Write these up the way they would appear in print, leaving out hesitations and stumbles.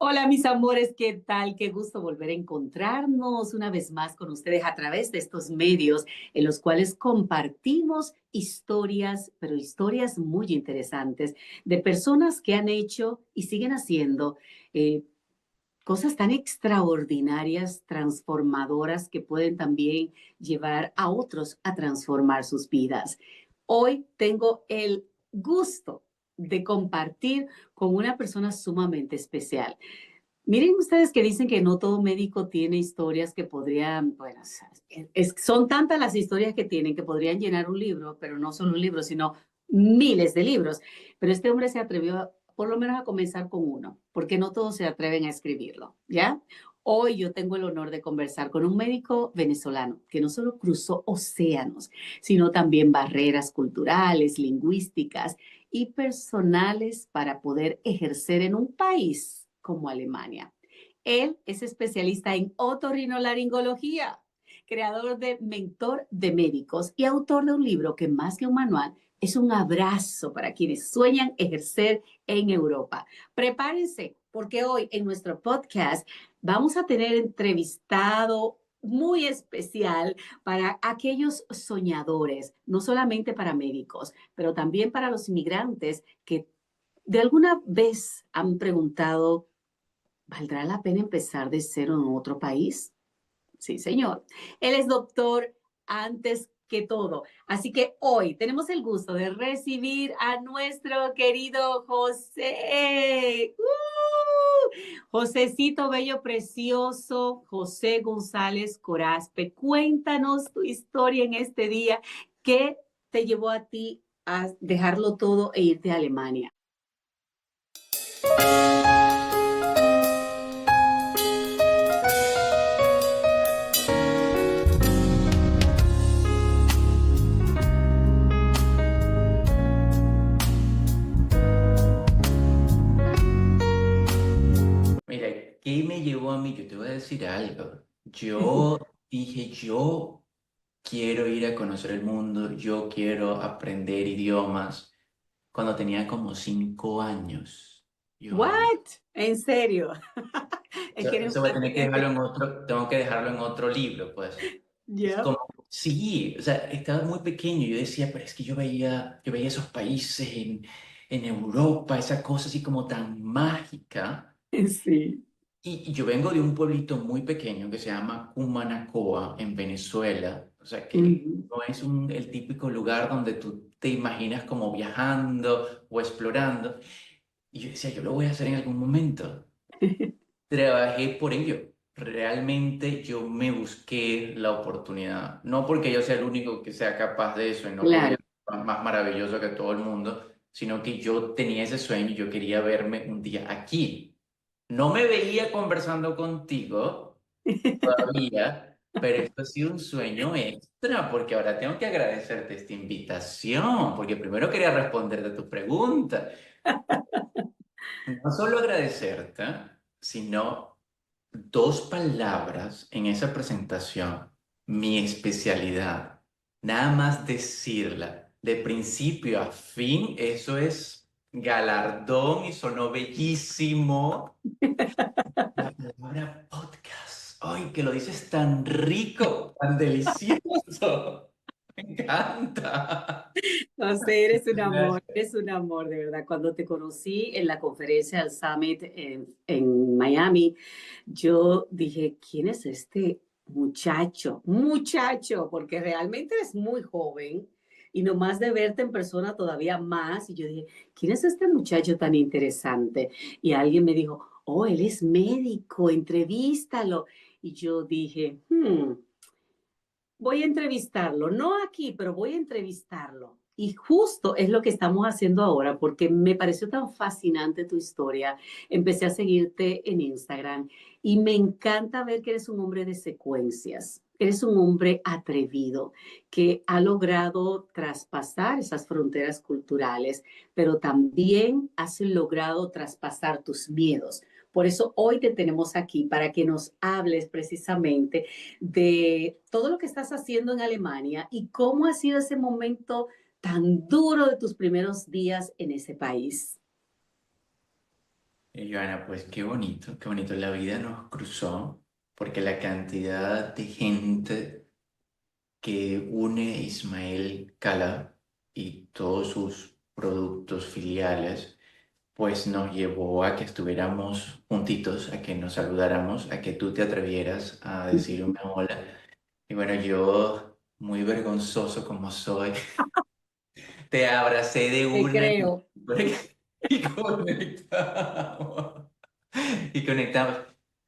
Hola mis amores, ¿qué tal? Qué gusto volver a encontrarnos una vez más con ustedes a través de estos medios en los cuales compartimos historias, pero historias muy interesantes de personas que han hecho y siguen haciendo eh, cosas tan extraordinarias, transformadoras que pueden también llevar a otros a transformar sus vidas. Hoy tengo el gusto de compartir con una persona sumamente especial. Miren ustedes que dicen que no todo médico tiene historias que podrían, bueno, son tantas las historias que tienen que podrían llenar un libro, pero no solo un libro, sino miles de libros. Pero este hombre se atrevió por lo menos a comenzar con uno, porque no todos se atreven a escribirlo, ¿ya? Hoy yo tengo el honor de conversar con un médico venezolano que no solo cruzó océanos, sino también barreras culturales, lingüísticas y personales para poder ejercer en un país como Alemania. Él es especialista en otorrinolaringología, creador de Mentor de Médicos y autor de un libro que más que un manual es un abrazo para quienes sueñan ejercer en Europa. Prepárense porque hoy en nuestro podcast vamos a tener entrevistado muy especial para aquellos soñadores, no solamente para médicos, pero también para los inmigrantes que de alguna vez han preguntado, ¿valdrá la pena empezar de cero en otro país? Sí, señor. Él es doctor antes que todo. Así que hoy tenemos el gusto de recibir a nuestro querido José. Josecito bello, precioso, José González Corazpe. Cuéntanos tu historia en este día. ¿Qué te llevó a ti a dejarlo todo e irte a Alemania? Mira, ¿qué me llevó a mí? Yo te voy a decir algo. Yo dije, yo quiero ir a conocer el mundo, yo quiero aprender idiomas. Cuando tenía como 5 años, Johanna. What? ¿En serio? Es que eres Eso voy a una tener que niña dejarlo en especial. otro, tengo que dejarlo en otro libro, pues. Es Ya. como, sí, o sea, estaba muy pequeño. Yo decía, pero es que yo veía esos países en Europa, esa cosa así como tan mágica. Sí. Y yo vengo de un pueblito muy pequeño que se llama Cumanacoa, en Venezuela. O sea, que Ujú. no es el típico lugar donde tú te imaginas como viajando o explorando. Y yo decía, yo lo voy a hacer en algún momento. Trabajé por ello. Realmente yo me busqué la oportunidad. No porque yo sea el único que sea capaz de eso y no porque yo Claro. sea más maravilloso que todo el mundo, sino que yo tenía ese sueño y yo quería verme un día aquí. No me veía conversando contigo todavía, pero esto ha sido un sueño extra porque ahora tengo que agradecerte esta invitación, porque primero quería responderte tu pregunta. No solo agradecerte, sino dos palabras en esa presentación, mi especialidad. Nada más decirla de principio a fin, eso es galardón y sonó bellísimo. La palabra podcast. ¡Ay, que lo dices tan rico, tan delicioso! Me encanta. No sé, eres un amor, de verdad. Cuando te conocí en la conferencia del Summit en Miami, yo dije, ¿quién es este muchacho? Muchacho, porque realmente eres muy joven y nomás de verte en persona todavía más. Y yo dije, ¿quién es este muchacho tan interesante? Y alguien me dijo, oh, él es médico, entrevístalo. Y yo dije, voy a entrevistarlo, no aquí, pero voy a entrevistarlo. Y justo es lo que estamos haciendo ahora, porque me pareció tan fascinante tu historia. Empecé a seguirte en Instagram y me encanta ver que eres un hombre de secuencias. Eres un hombre atrevido que ha logrado traspasar esas fronteras culturales, pero también has logrado traspasar tus miedos. Por eso hoy te tenemos aquí para que nos hables precisamente de todo lo que estás haciendo en Alemania y cómo ha sido ese momento tan duro de tus primeros días en ese país. Joana, pues qué bonito, qué bonito. La vida nos cruzó porque la cantidad de gente que une Ismael Cala y todos sus productos filiales, pues nos llevó a que estuviéramos juntitos, a que nos saludáramos, a que tú te atrevieras a decirme hola. Y bueno, yo, muy vergonzoso como soy, te abracé de Te una creo. y conectamos. Y conectamos.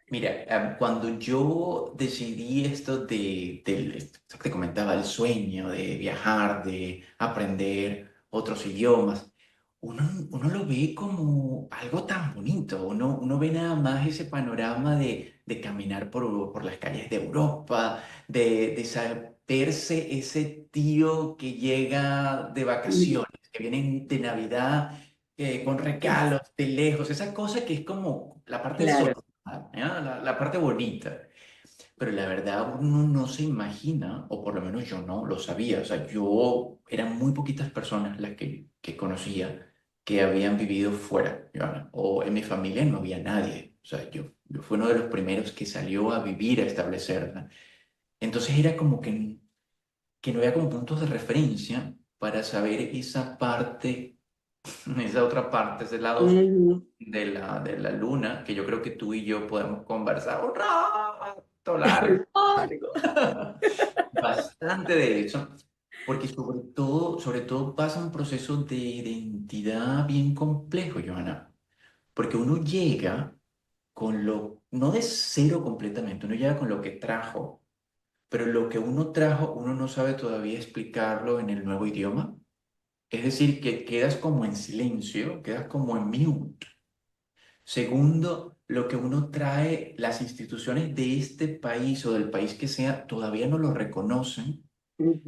Mira, cuando yo decidí esto esto que te comentaba, el sueño de viajar, de aprender otros idiomas, uno lo ve como algo tan bonito. Uno ve nada más ese panorama de caminar por las calles de Europa, de saberse ese tío que llega de Mm, vacaciones, que viene de Navidad con es- regalos de lejos, esa cosa que es como la parte Claro, social, ¿ya? La parte bonita. Pero la verdad uno no se imagina, o por lo menos yo no lo sabía, o sea, yo eran muy poquitas personas las que conocía que habían vivido fuera, ¿ya? O en mi familia no había nadie, o sea, yo fui uno de los primeros que salió a vivir, a establecerla. Entonces era como que no había como puntos de referencia para saber esa parte, esa otra parte, ese lado ujú, de la luna, que yo creo que tú y yo podemos conversar un rato largo, largo. bastante de eso, porque sobre todo pasa un proceso de identidad bien complejo, Johanna, porque uno llega con no de cero completamente, uno llega con lo que trajo, pero lo que uno trajo, uno no sabe todavía explicarlo en el nuevo idioma. Es decir, que quedas como en silencio, quedas como en mute. Segundo, lo que uno trae, las instituciones de este país o del país que sea, todavía no lo reconocen.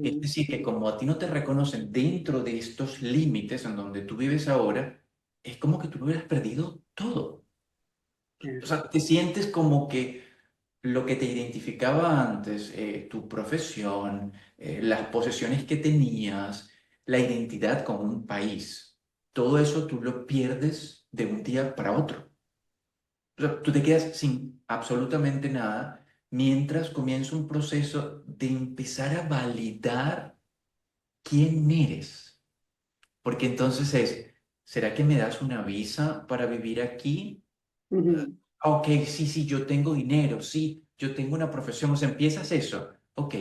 Es Ujú, decir, que como a ti no te reconocen dentro de estos límites en donde tú vives ahora, es como que tú lo hubieras perdido todo. O claro. sea, te sientes como que lo que te identificaba antes, tu profesión, las posesiones que tenías, la identidad con un país, todo eso tú lo pierdes de un día para otro. O sea, tú te quedas sin absolutamente nada mientras comienza un proceso de empezar a validar quién eres. Porque entonces ¿será que me das una visa para vivir aquí? Ujú, Ok, sí, sí, yo tengo dinero, sí, yo tengo una profesión, o sea, empiezas eso. Ok,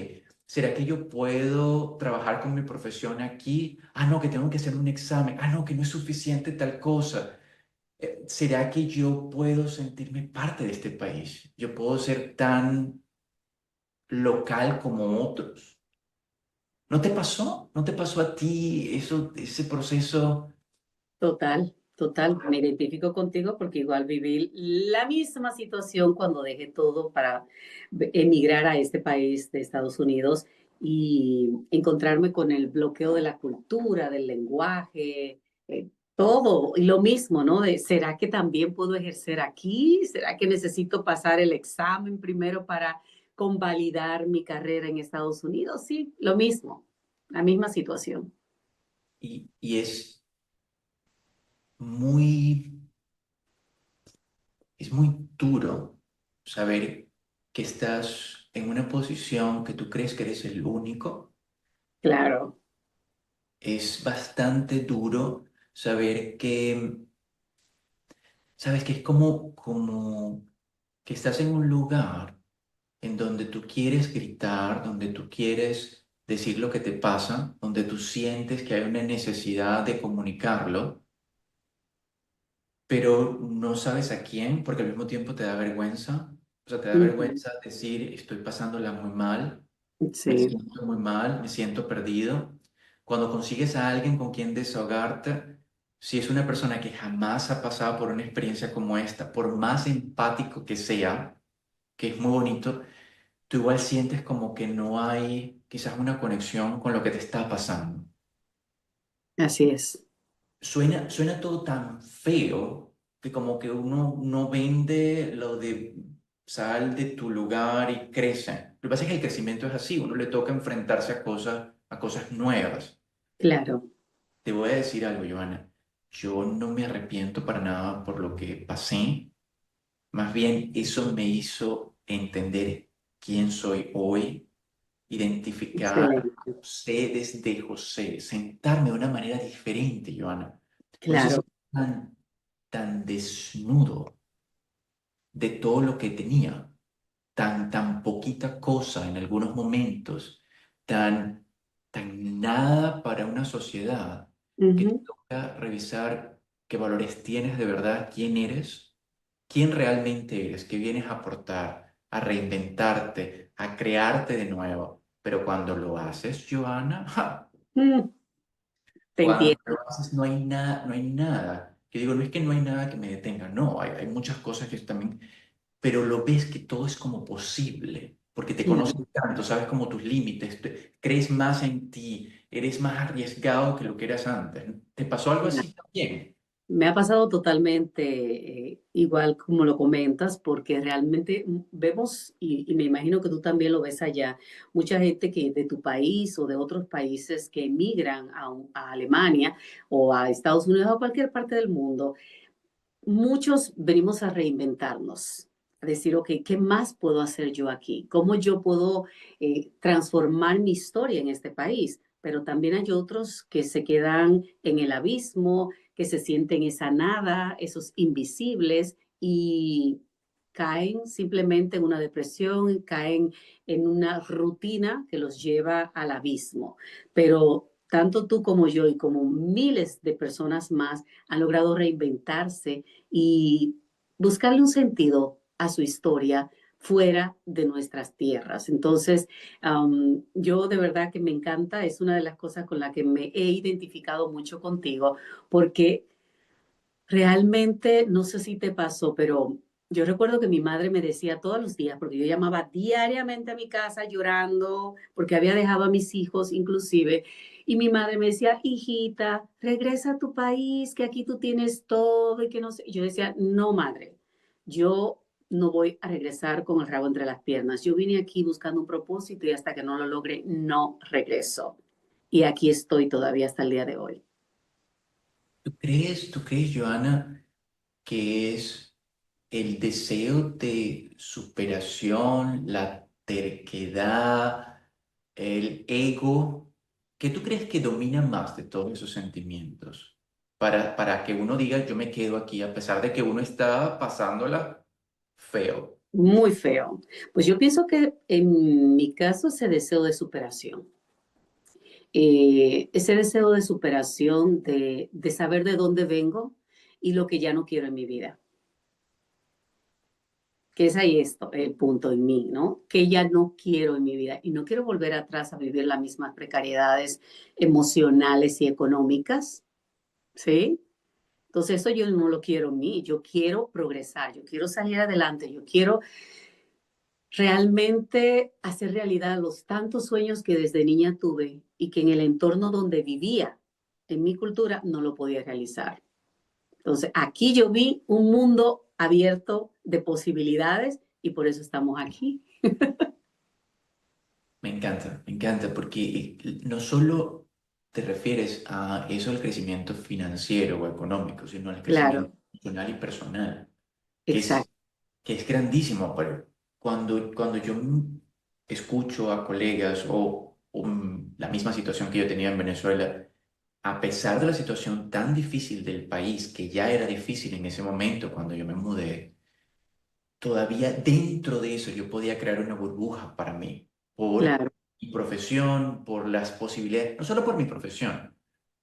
¿será que yo puedo trabajar con mi profesión aquí? Ah, no, que tengo que hacer un examen. Ah, no, que no es suficiente tal cosa. ¿Será que yo puedo sentirme parte de este país? ¿Yo puedo ser tan local como otros? ¿No te pasó? ¿No te pasó a ti eso, ese proceso? total, total. Me identifico contigo porque igual viví la misma situación cuando dejé todo para emigrar a este país de Estados Unidos y encontrarme con el bloqueo de la cultura, del lenguaje, todo. Y lo mismo, ¿no? ¿Será que también puedo ejercer aquí? ¿Será que necesito pasar el examen primero para convalidar mi carrera en Estados Unidos? Sí, lo mismo, la misma situación. Y muy, es muy duro saber que estás en una posición que tú crees que eres el único. Claro. Es bastante duro saber que, sabes que es como que estás en un lugar en donde tú quieres gritar, donde tú quieres decir lo que te pasa, donde tú sientes que hay una necesidad de comunicarlo, pero no sabes a quién, porque al mismo tiempo te da vergüenza. O sea, te da Ujú. vergüenza decir, estoy pasándola muy mal, me Sí, siento muy mal, me siento perdido. Cuando consigues a alguien con quien desahogarte, si es una persona que jamás ha pasado por una experiencia como esta, por más empático que sea, que es muy bonito, tú igual sientes como que no hay quizás una conexión con lo que te está pasando. así es. Suena todo tan feo que como que uno no vende lo de sal de tu lugar y crece. Lo que pasa es que el crecimiento es así, uno le toca enfrentarse a cosas nuevas. Claro. Te voy a decir algo, Joana. yo no me arrepiento para nada por lo que pasé. Más bien, eso me hizo entender quién soy hoy, identificar a Excelente. José desde José, sentarme de una manera diferente, Joana. Por eso Claro. estoy tan desnudo de todo lo que tenía, tan poquita cosa en algunos momentos, tan nada para una sociedad, que te Ujú. toca revisar qué valores tienes de verdad, quién eres, quién realmente eres, qué vienes a aportar, a reinventarte, a crearte de nuevo. Pero cuando lo haces, Joana, ¡ja! Mm, te Cuando lo entiendo. haces no hay nada, no hay nada. Que digo, no es que no hay nada que me detenga, no, hay muchas cosas que también, pero lo ves que todo es como posible, porque te conoces Claro. tanto, sabes como tus límites, crees más en ti, eres más arriesgado que lo que eras antes. ¿Te pasó algo así también? Me ha pasado totalmente igual como lo comentas, porque realmente vemos, y me imagino que tú también lo ves allá, mucha gente que de tu país o de otros países que emigran a Alemania o a Estados Unidos o a cualquier parte del mundo. Muchos venimos a reinventarnos, a decir, ok, ¿qué más puedo hacer yo aquí? ¿Cómo yo puedo transformar mi historia en este país? Pero también hay otros que se quedan en el abismo, que se sienten esa nada, esos invisibles y caen simplemente en una depresión, caen en una rutina que los lleva al abismo. Pero tanto tú como yo y como miles de personas más han logrado reinventarse y buscarle un sentido a su historia fuera de nuestras tierras. Entonces, yo de verdad que me encanta, es una de las cosas con las que me he identificado mucho contigo, porque realmente, no sé si te pasó, pero yo recuerdo que mi madre me decía todos los días, porque yo llamaba diariamente a mi casa llorando, porque había dejado a mis hijos inclusive, y mi madre me decía, hijita, regresa a tu país, que aquí tú tienes todo y que no sé. Y yo decía, no, madre, yo no voy a regresar con el rabo entre las piernas. Yo vine aquí buscando un propósito y hasta que no lo logre, no regreso. Y aquí estoy todavía hasta el día de hoy. ¿Tú crees, Joana, que es el deseo de superación, la terquedad, el ego? ¿Qué tú crees que domina más de todos esos sentimientos? Para que uno diga, yo me quedo aquí, a pesar de que uno está pasándola feo. Muy feo. Pues yo pienso que en mi caso ese deseo de superación, ese deseo de superación, de saber de dónde vengo y lo que ya no quiero en mi vida, que es ahí esto, el punto en mí, ¿no? Que ya no quiero en mi vida y no quiero volver atrás a vivir las mismas precariedades emocionales y económicas, ¿sí? Entonces eso yo no lo quiero en mí, yo quiero progresar, yo quiero salir adelante, yo quiero realmente hacer realidad los tantos sueños que desde niña tuve y que en el entorno donde vivía, en mi cultura, no lo podía realizar. Entonces, aquí yo vi un mundo abierto de posibilidades y por eso estamos aquí. Me encanta, porque no solo te refieres a eso del crecimiento financiero o económico, sino al crecimiento Claro, emocional y personal, que es, exacto. que es grandísimo. Pero cuando yo escucho a colegas o la misma situación que yo tenía en Venezuela, a pesar de la situación tan difícil del país, que ya era difícil en ese momento cuando yo me mudé, todavía dentro de eso yo podía crear una burbuja para mí, por Claro. mi profesión, por las posibilidades, no solo por mi profesión,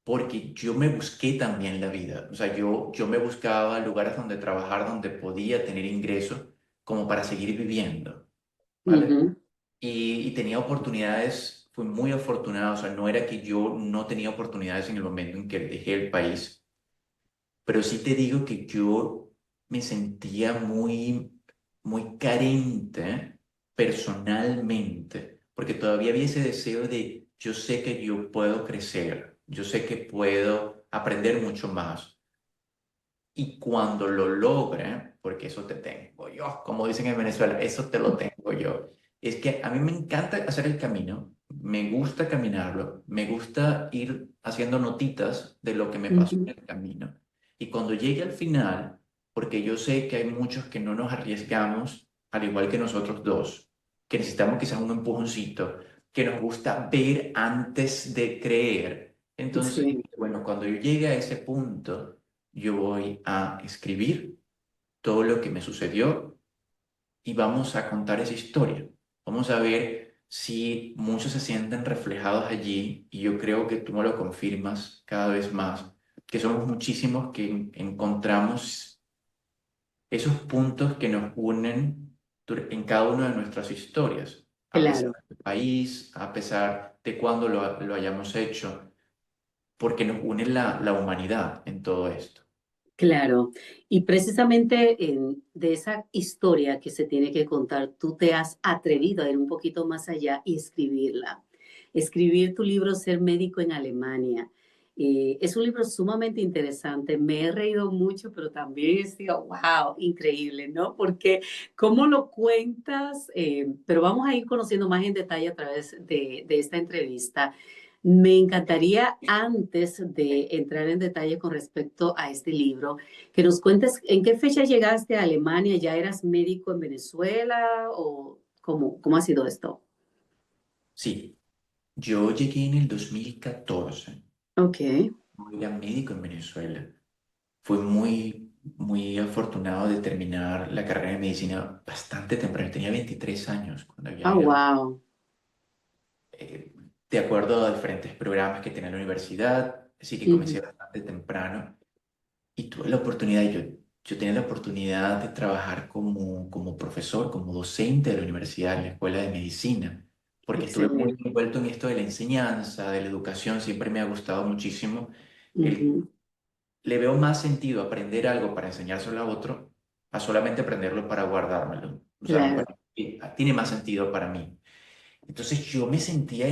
porque yo me busqué también la vida. O sea, yo me buscaba lugares donde trabajar, donde podía tener ingresos como para seguir viviendo, ¿vale? Ujú. Y tenía oportunidades, fui muy afortunado. O sea, no era que yo no tenía oportunidades en el momento en que dejé el país, pero sí te digo que yo me sentía muy carente personalmente, porque todavía había ese deseo de, yo sé que yo puedo crecer, yo sé que puedo aprender mucho más. Y cuando lo logre, porque eso te tengo yo, como dicen en Venezuela, eso te lo tengo yo. Es que a mí me encanta hacer el camino, me gusta caminarlo, me gusta ir haciendo notitas de lo que me pasó Ujú. en el camino. Y cuando llegue al final, porque yo sé que hay muchos que no nos arriesgamos, al igual que nosotros dos, que necesitamos quizás un empujoncito, que nos gusta ver antes de creer. Entonces, Sí, bueno, cuando yo llegue a ese punto, yo voy a escribir todo lo que me sucedió y vamos a contar esa historia. Vamos a ver si muchos se sienten reflejados allí y yo creo que tú me lo confirmas cada vez más, que somos muchísimos que encontramos esos puntos que nos unen en cada una de nuestras historias, a pesar claro. del país, a pesar de cuándo lo hayamos hecho, porque nos une la humanidad en todo esto. Claro, y precisamente de esa historia que se tiene que contar, tú te has atrevido a ir un poquito más allá y escribirla. Escribir tu libro Ser médico en Alemania. Es un libro sumamente interesante. Me he reído mucho, pero también he sido, wow, increíble, ¿no? Porque cómo lo cuentas, pero vamos a ir conociendo más en detalle a través de esta entrevista. Me encantaría, antes de entrar en detalle con respecto a este libro, que nos cuentes en qué fecha llegaste a Alemania. ¿Ya eras médico en Venezuela o cómo ha sido esto? Sí, yo llegué en el 2014. Ok. No era médico en Venezuela. Fui muy afortunado de terminar la carrera de medicina bastante temprano. Tenía 23 años cuando Ah, viajé, wow. eh, de acuerdo a diferentes programas que tenía la universidad. Así que comencé Ujú, bastante temprano y tuve la oportunidad, yo tenía la oportunidad de trabajar como profesor, como docente de la universidad, en la escuela de medicina, porque estuve muy excelente. envuelto en esto de la enseñanza, de la educación. Siempre me ha gustado muchísimo el Ujú, le veo más sentido aprender algo para enseñárselo a otro a solamente aprenderlo para guardármelo. O sea, me claro. parece que tiene más sentido para mí. Entonces yo me sentía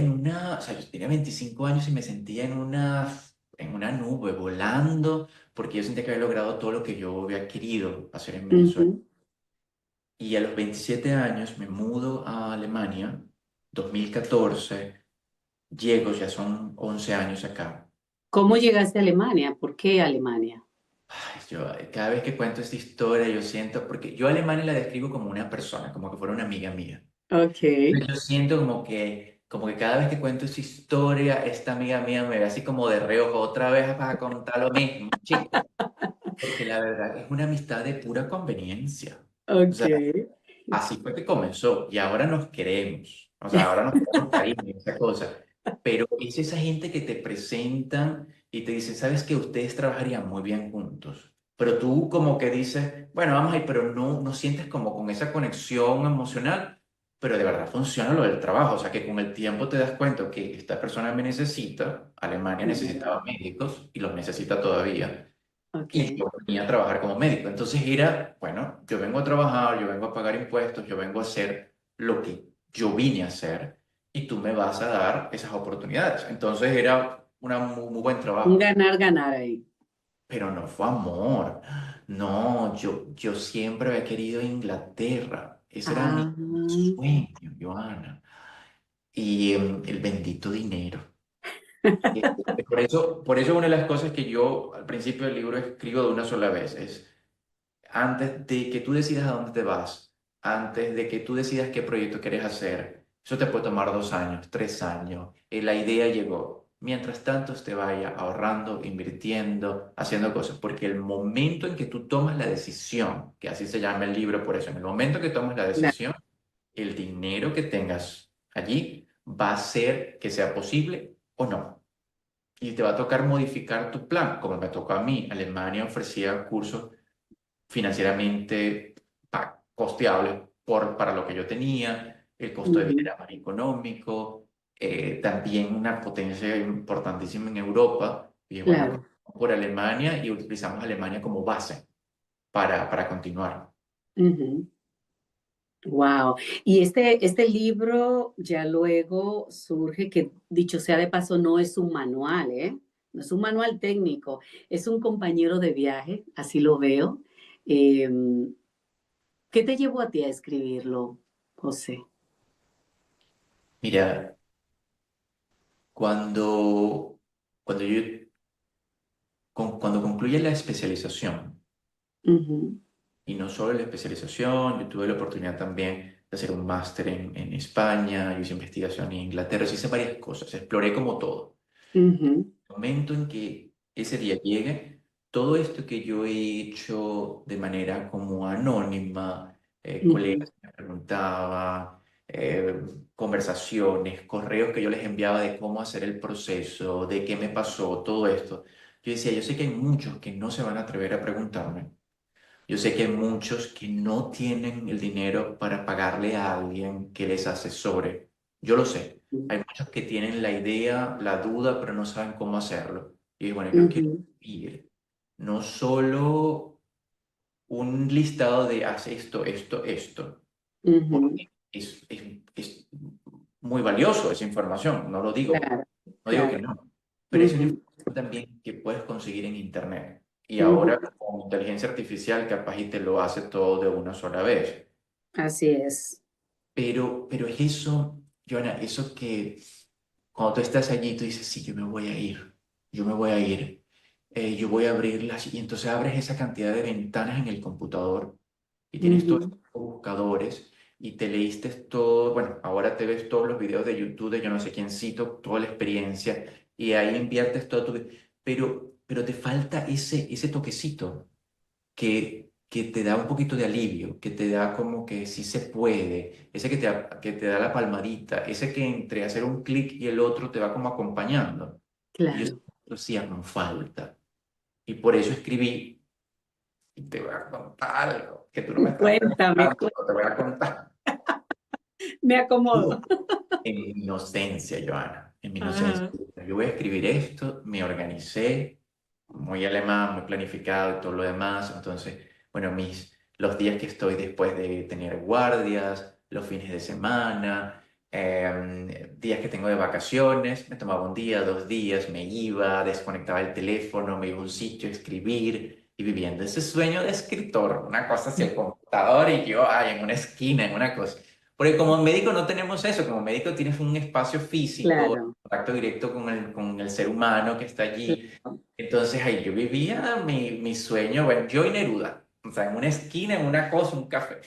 o sea, yo tenía 25 años y me sentía en una nube, volando, porque yo sentía que había logrado todo lo que yo había querido hacer en Venezuela. Ujú. Y a los 27 años me mudo a Alemania, 2014, llego, ya son 11 años acá. ¿Cómo llegaste a Alemania? ¿Por qué Alemania? Ay, cada vez que cuento esta historia, yo siento, porque yo a Alemania la describo como una persona, como que fuera una amiga mía. Ok. Yo siento como que cada vez que cuento esta historia, esta amiga mía me ve así como de reojo, otra vez vas a contar lo mismo, chico. Porque la verdad es una amistad de pura conveniencia. O Ok. sea, así fue que comenzó y ahora nos queremos. O sea, ahora nos tenemos cariño y esa cosa. Pero es esa gente que te presentan y te dicen, ¿sabes qué? Ustedes trabajarían muy bien juntos. Pero tú como que dices, bueno, vamos a ir, pero no sientes como con esa conexión emocional, pero de verdad funciona lo del trabajo. O sea, que con el tiempo te das cuenta que esta persona me necesita, Alemania necesitaba médicos y los necesita todavía. Y Ok. yo venía a trabajar como médico. Entonces era, bueno, yo vengo a trabajar, yo vengo a pagar impuestos, yo vengo a hacer lo que yo vine a hacer y tú me vas a dar esas oportunidades. Entonces era muy buen Un trabajo. ganar-ganar ahí. Pero no fue amor. No, yo siempre había querido Inglaterra. Ese era mi Ah, sueño, Joana. Y el bendito dinero. Por eso una de las cosas que yo al principio del libro escribo de una sola vez es antes de que tú decidas a dónde te vas, antes de que tú decidas qué proyecto quieres hacer, eso te puede tomar 2 años, 3 años. La idea llegó. Mientras tanto, usted vaya ahorrando, invirtiendo, haciendo cosas, porque el momento en que tú tomas la decisión, que así se llama el libro por eso, en el momento que tomas la claro. decisión, el dinero que tengas allí va a hacer que sea posible o no. Y te va a tocar modificar tu plan, como me tocó a mí. Alemania ofrecía cursos financieramente costeables para lo que yo tenía, el costo de vida Ujú, era más económico, también una potencia importantísima en Europa, y bueno, claro. por Alemania y utilizamos Alemania como base para continuar. Wow. Y este libro ya luego surge que, dicho sea de paso, no es un manual, ¿eh? No es un manual técnico, es un compañero de viaje, así lo veo. Em, ¿Qué te llevó a ti a escribirlo, José? Mira, cuando yo cuando concluye la especialización, Ujú, y no solo la especialización, yo tuve la oportunidad también de hacer un máster en España, yo hice investigación en Inglaterra, sí hice varias cosas, exploré como todo. ujú, El momento en que ese día llegue, todo esto que yo he hecho de manera como anónima, ujú, colegas que me preguntaban, conversaciones, correos que yo les enviaba de cómo hacer el proceso, de qué me pasó, todo esto. Yo decía, yo sé que hay muchos que no se van a atrever a preguntarme. Yo sé que hay muchos que no tienen el dinero para pagarle a alguien que les asesore. Yo lo sé. Hay muchos que tienen la idea, la duda, pero no saben cómo hacerlo. Y bueno, yo quiero ujú, ir no solo un listado de haz esto, esto, esto, ujú. porque es muy valioso esa información, no lo digo, Claro, no digo que claro. no, pero es una Ujú, información también que puedes conseguir en Internet. Y ahora ujú. con inteligencia artificial capaz y te lo hace todo de una sola vez. Así es. Pero es eso, Joana, eso que cuando tú estás allí, tú dices, sí, yo me voy a ir, yo me voy a ir, yo voy a abrirlas, y entonces abres esa cantidad de ventanas en el computador y tienes todos Ujú, estos buscadores y te leíste todo, bueno, ahora te ves todos los videos de YouTube de yo no sé quién cito, toda la experiencia, y ahí inviertes todo tu... Pero te falta ese toquecito que te da un poquito de alivio, que te da como que sí se puede, ese que te da la palmadita, ese que entre hacer un clic y el otro te va como acompañando. Y yo claro. hacía no falta. Y por eso escribí, y te voy a contar algo, que tú no me estás Cuéntame, preguntando, pero te voy a contar. me acomodo. En mi inocencia, Joana, en mi inocencia. Ajá. Yo voy a escribir esto, me organicé, muy alemán, muy planificado y todo lo demás. Entonces, bueno, los días que estoy después de tener guardias, los fines de semana, días que tengo de vacaciones, me tomaba un día, 2 días, me iba, desconectaba el teléfono, me iba a un sitio a escribir y viviendo ese sueño de escritor, una cosa hacia el computador y yo, ay, en una esquina, en una cosa. Porque como médico no tenemos eso, como médico tienes un espacio físico, Claro, contacto directo con el ser humano que está allí. claro. Entonces ahí yo vivía mi sueño, bueno, yo y Neruda, o sea, en una esquina, en una cosa, un café.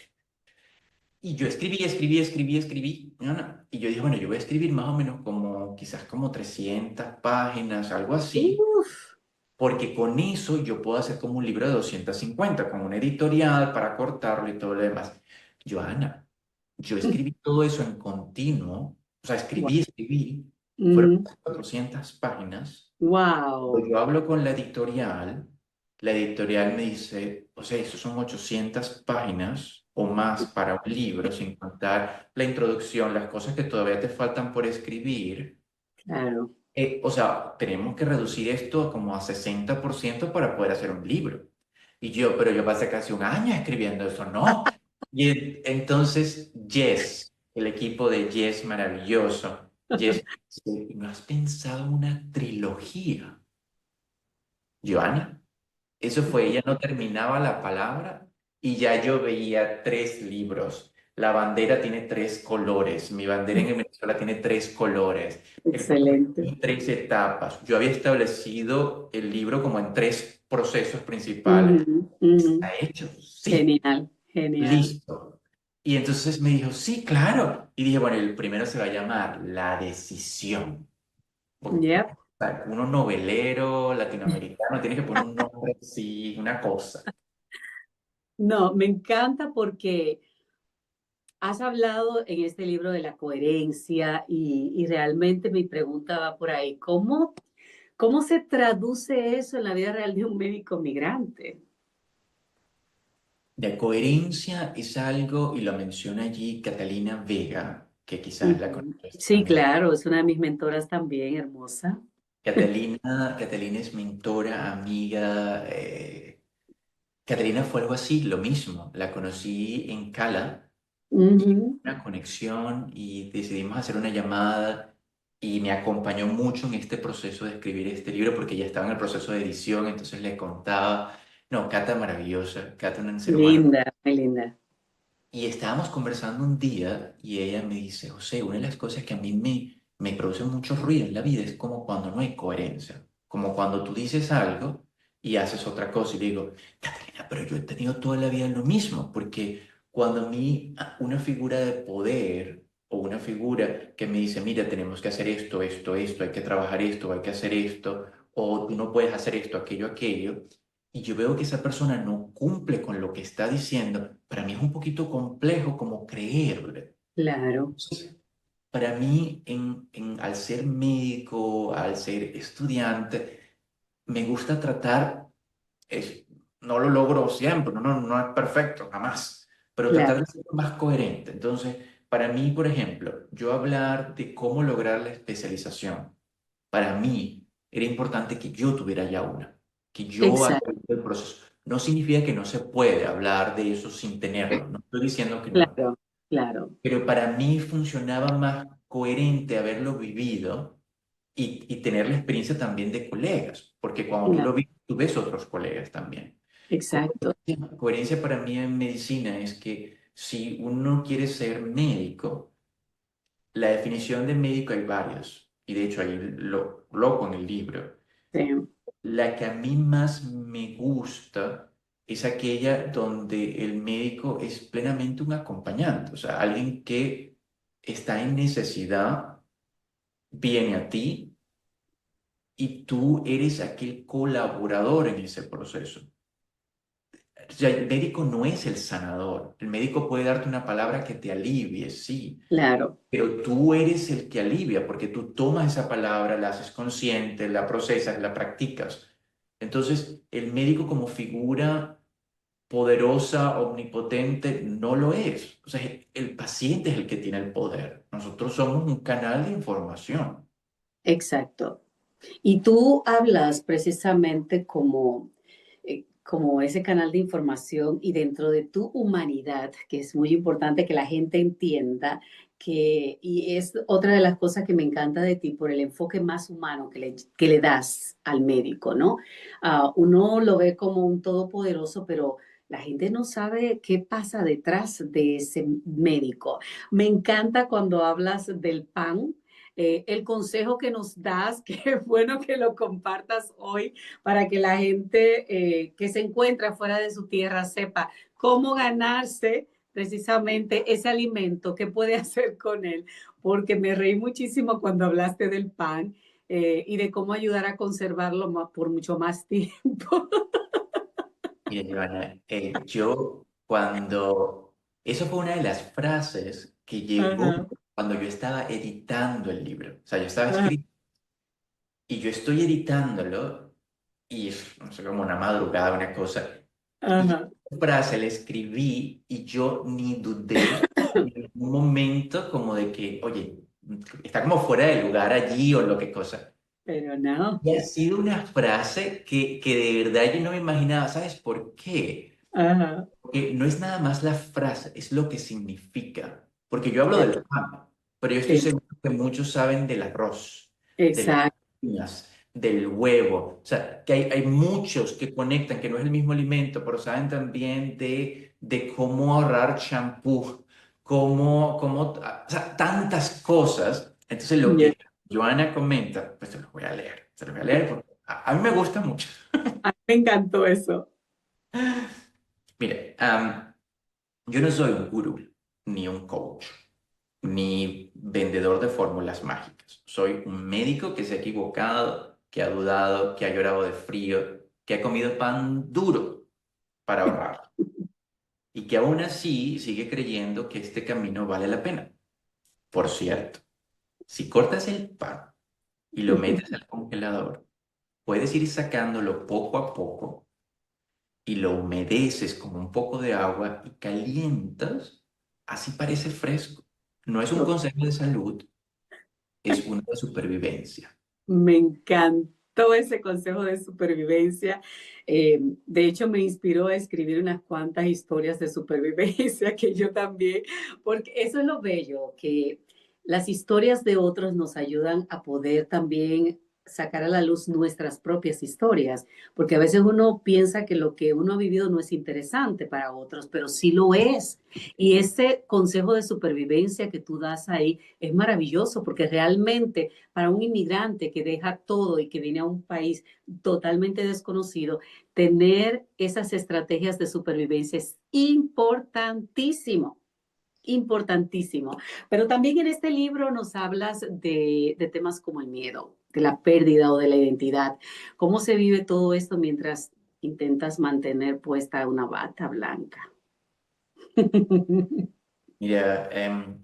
Y yo escribí, no, no. Y yo dije, bueno, yo voy a escribir más o menos como, quizás como 300 páginas, algo así, Uf, porque con eso yo puedo hacer como un libro de 250 con una editorial para cortarlo y todo lo demás. Joana, yo escribí todo eso en continuo, o sea, escribí, fueron wow. 400 páginas. Cuando Wow. yo hablo con la editorial me dice, o sea, eso son 800 páginas o más para un libro, sin contar la introducción, las cosas que todavía te faltan por escribir. Claro. O sea, tenemos que reducir esto como a 60% para poder hacer un libro. Y yo, pero yo pasé casi un año escribiendo eso, ¿no? Y entonces, Yes, el equipo de Yes, maravilloso. Yes, dice, ¿no has pensado en una trilogía? Joana, eso fue, ella no terminaba la palabra y ya yo veía 3 libros. La bandera tiene 3 colores, mi bandera en Venezuela tiene 3 colores, el proceso Excelente. tiene 3 etapas. Yo había establecido el libro como en 3 procesos principales. Ujú, ujú. ¿Está hecho? Sí, Genial, genial. listo. Y entonces me dijo, sí, claro. Y dije, bueno, el primero se va a llamar La Decisión. Porque Yep. uno novelero latinoamericano tiene que poner un nombre así, una cosa. No, me encanta porque has hablado en este libro de la coherencia y realmente mi pregunta va por ahí. ¿Cómo se traduce eso en la vida real de un médico migrante? De coherencia es algo, y lo menciona allí Catalina Vega, que quizás la Ujú. conoces Sí, también. claro, es una de mis mentoras también, hermosa. Catalina es mentora, amiga. Catalina fue algo así, lo mismo. La conocí en Cala y Ujú. una conexión y decidimos hacer una llamada y me acompañó mucho en este proceso de escribir este libro porque ya estaba en el proceso de edición, entonces le contaba, no, Cata maravillosa, Cata un ser humano. Linda, muy linda. Y estábamos conversando un día y ella me dice, José, una de las cosas que a mí me produce mucho ruido en la vida es como cuando no hay coherencia, como cuando tú dices algo. y haces otra cosa. Y digo, Catalina, pero yo he tenido toda la vida lo mismo, porque cuando a mí una figura de poder o una figura que me dice, mira, tenemos que hacer esto, esto, esto, hay que trabajar esto, hay que hacer esto, o tú no puedes hacer esto, aquello, aquello, y yo veo que esa persona no cumple con lo que está diciendo, para mí es un poquito complejo como creerle. Claro, Entonces, para mí, al ser médico, al ser estudiante, me gusta tratar, es, no lo logro siempre, no es perfecto, jamás, pero tratar claro, de ser más coherente. Entonces, para mí, por ejemplo, yo hablar de cómo lograr la especialización, para mí era importante que yo tuviera ya una, que yo haya exacto, vivido el proceso. No significa que no se puede hablar de eso sin tenerlo, no estoy diciendo que no, claro, claro, pero para mí funcionaba más coherente haberlo vivido y tener la experiencia también de colegas, porque cuando tú claro, lo vives, tú ves otros colegas también. exacto, Coherencia para mí en medicina es que si uno quiere ser médico, la definición de médico hay varias, y de hecho ahí lo coloco en el libro. sí, La que a mí más me gusta es aquella donde el médico es plenamente un acompañante, o sea, alguien que está en necesidad, viene a ti y tú eres aquel colaborador en ese proceso. O sea, el médico no es el sanador. El médico puede darte una palabra que te alivie, sí, claro, pero tú eres el que alivia porque tú tomas esa palabra, la haces consciente, la procesas, la practicas. Entonces, el médico como figura poderosa, omnipotente, no lo es. O sea, el paciente es el que tiene el poder. Nosotros somos un canal de información. exacto. Y tú hablas precisamente como ese canal de información y dentro de tu humanidad, que es muy importante que la gente entienda y es otra de las cosas que me encanta de ti, por el enfoque más humano que le das al médico, ¿no? Uno lo ve como un todopoderoso, pero la gente no sabe qué pasa detrás de ese médico. Me encanta cuando hablas del pan, el consejo que nos das, que es bueno que lo compartas hoy para que la gente que se encuentra fuera de su tierra sepa cómo ganarse precisamente ese alimento, qué puede hacer con él, porque me reí muchísimo cuando hablaste del pan y de cómo ayudar a conservarlo por mucho más tiempo. Mira, Joana, yo cuando... Eso fue una de las frases que llegó Ajá, cuando yo estaba editando el libro. O sea, yo estaba ajá, escribiendo y yo estoy editándolo y es, no sé, como una madrugada, una cosa. Y ajá, esa frase la escribí y yo ni dudé en un momento como de que, oye, está como fuera de lugar allí o lo que cosa. pero no. Y ha sido una frase que de verdad yo no me imaginaba. ¿Sabes por qué? Ajá, Porque no es nada más la frase, es lo que significa. Porque yo hablo del claro, pan, pero yo estoy sí, seguro que muchos saben del arroz, de las exacto. harina, del huevo. O sea, que hay muchos que conectan, que no es el mismo alimento, pero saben también de cómo ahorrar champú, o sea, tantas cosas. Entonces, lo Yeah. que Joana comenta, pues se los voy a leer. Se los voy a leer porque a mí me gusta mucho. A mí me encantó eso. Mire, yo no soy un gurú, ni un coach, ni vendedor de fórmulas mágicas. Soy un médico que se ha equivocado, que ha dudado, que ha llorado de frío, que ha comido pan duro para ahorrar y que aún así sigue creyendo que este camino vale la pena. Por cierto, si cortas el pan y lo metes al congelador, puedes ir sacándolo poco a poco y lo humedeces con un poco de agua y calientas, así parece fresco. No es un consejo de salud, es una de supervivencia. Me encantó ese consejo de supervivencia. De hecho, me inspiró a escribir unas cuantas historias de supervivencia que yo también, porque eso es lo bello, que las historias de otros nos ayudan a poder también sacar a la luz nuestras propias historias, porque a veces uno piensa que lo que uno ha vivido no es interesante para otros, pero sí lo es. Y ese consejo de supervivencia que tú das ahí es maravilloso, porque realmente para un inmigrante que deja todo y que viene a un país totalmente desconocido, tener esas estrategias de supervivencia es importantísimo. Importantísimo. Pero también en este libro nos hablas de temas como el miedo, de la pérdida o de la identidad. ¿Cómo se vive todo esto mientras intentas mantener puesta una bata blanca? Mira,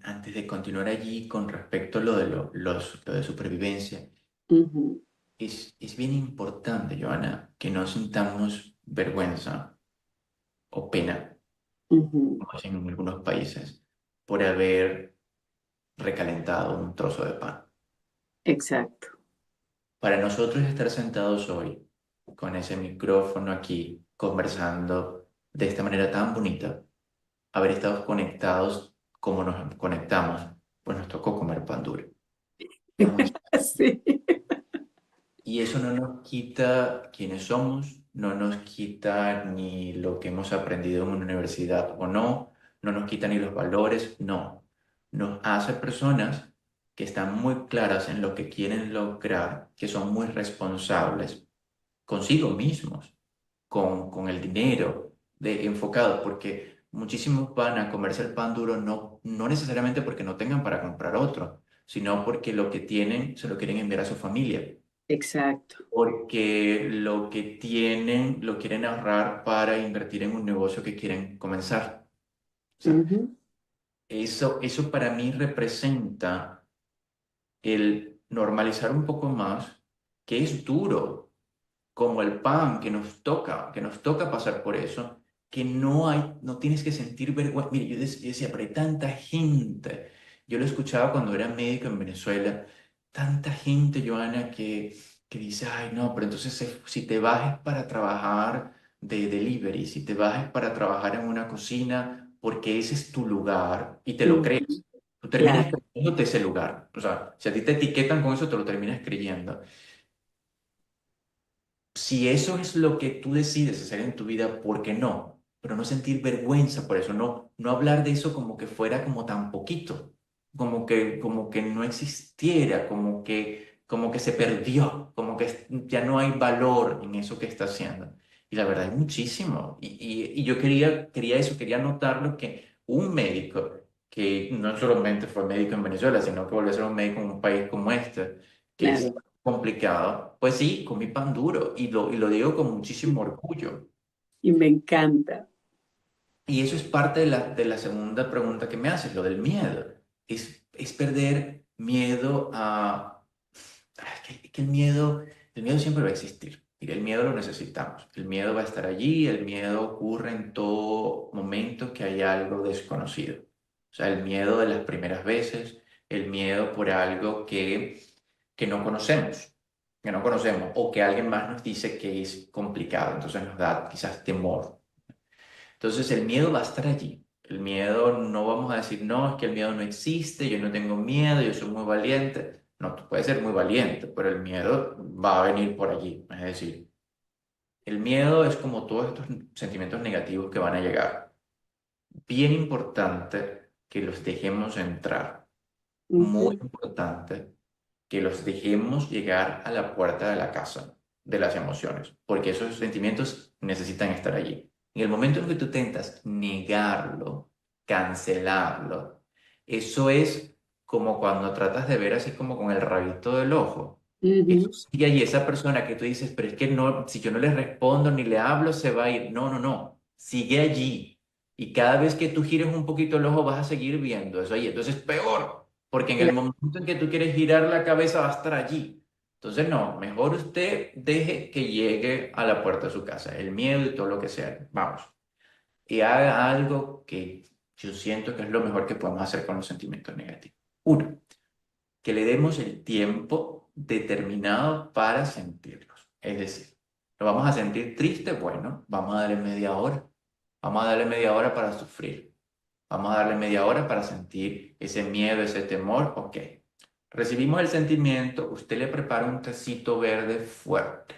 antes de continuar allí con respecto a lo de supervivencia, Ujú, es bien importante, Joana, que no sintamos vergüenza o pena, ujú. como hacen en algunos países, por haber recalentado un trozo de pan. Exacto. Para nosotros estar sentados hoy con ese micrófono aquí, conversando de esta manera tan bonita, haber estado conectados como nos conectamos, pues nos tocó comer pan duro. Sí. Y eso no nos quita quiénes somos, no nos quita ni lo que hemos aprendido en una universidad o no, no nos quita ni los valores, no. Nos hace personas que están muy claras en lo que quieren lograr, que son muy responsables consigo mismos, con el dinero, enfocados, porque muchísimos van a comerse el pan duro no necesariamente porque no tengan para comprar otro, sino porque lo que tienen se lo quieren enviar a su familia Exacto. porque lo que tienen lo quieren ahorrar para invertir en un negocio que quieren comenzar. O sea, Ujú, eso para mí representa el normalizar un poco más que es duro, como el pan que nos toca pasar por eso, que no tienes que sentir vergüenza. Mire, yo decía, pero hay tanta gente. Yo lo escuchaba cuando era médico en Venezuela, tanta gente, Joana, que dice, ay, no, pero entonces si te bajes para trabajar de delivery, si te bajes para trabajar en una cocina, porque ese es tu lugar y te lo ujú. crees. Tú terminas Claro. creyéndote ese lugar. O sea, si a ti te etiquetan con eso, te lo terminas creyendo. Si eso es lo que tú decides hacer en tu vida, ¿por qué no? Pero no sentir vergüenza por eso, no hablar de eso como que fuera como tan poquito, como que no existiera, como que se perdió, como que ya no hay valor en eso que está haciendo. Y la verdad hay muchísimo. Y yo quería eso, quería notarlo que un médico, que no solamente fue médico en Venezuela, sino que volvió a ser un médico en un país como este, que es Claro. complicado. Pues sí, comí pan duro y lo digo con muchísimo orgullo. Y me encanta. Y eso es parte de la segunda pregunta que me haces, lo del miedo. Es perder miedo a... que el miedo siempre va a existir. Y el miedo lo necesitamos. El miedo va a estar allí, el miedo ocurre en todo momento que hay algo desconocido. O sea, el miedo de las primeras veces, el miedo por algo que no conocemos, que no conocemos, o que alguien más nos dice que es complicado, entonces nos da quizás temor. Entonces el miedo va a estar allí. El miedo no vamos a decir, no, es que el miedo no existe, yo no tengo miedo, yo soy muy valiente. No, tú puedes ser muy valiente, pero el miedo va a venir por allí. Es decir, el miedo es como todos estos sentimientos negativos que van a llegar. Bien importante que los dejemos entrar. Muy Ujú. importante que los dejemos llegar a la puerta de la casa de las emociones, porque esos sentimientos necesitan estar allí. En el momento en que tú intentas negarlo, cancelarlo, eso es como cuando tratas de ver así como con el rabito del ojo. Eso Ujú. sigue allí, esa persona que tú dices, pero es que no, si yo no le respondo ni le hablo, se va a ir. No, sigue allí. Y cada vez que tú gires un poquito el ojo, vas a seguir viendo eso ahí. Entonces, peor. Porque en el momento en que tú quieres girar la cabeza va a estar allí. Entonces, no, mejor usted deje que llegue a la puerta de su casa, el miedo y todo lo que sea. Vamos. Y haga algo que yo siento que es lo mejor que podemos hacer con los sentimientos negativos. Uno, que le demos el tiempo determinado para sentirlos. Es decir, lo vamos a sentir triste, bueno, vamos a darle media hora. Vamos a darle media hora para sufrir. Vamos a darle media hora para sentir ese miedo, ese temor, ok. recibimos el sentimiento, usted le prepara un tecito verde fuerte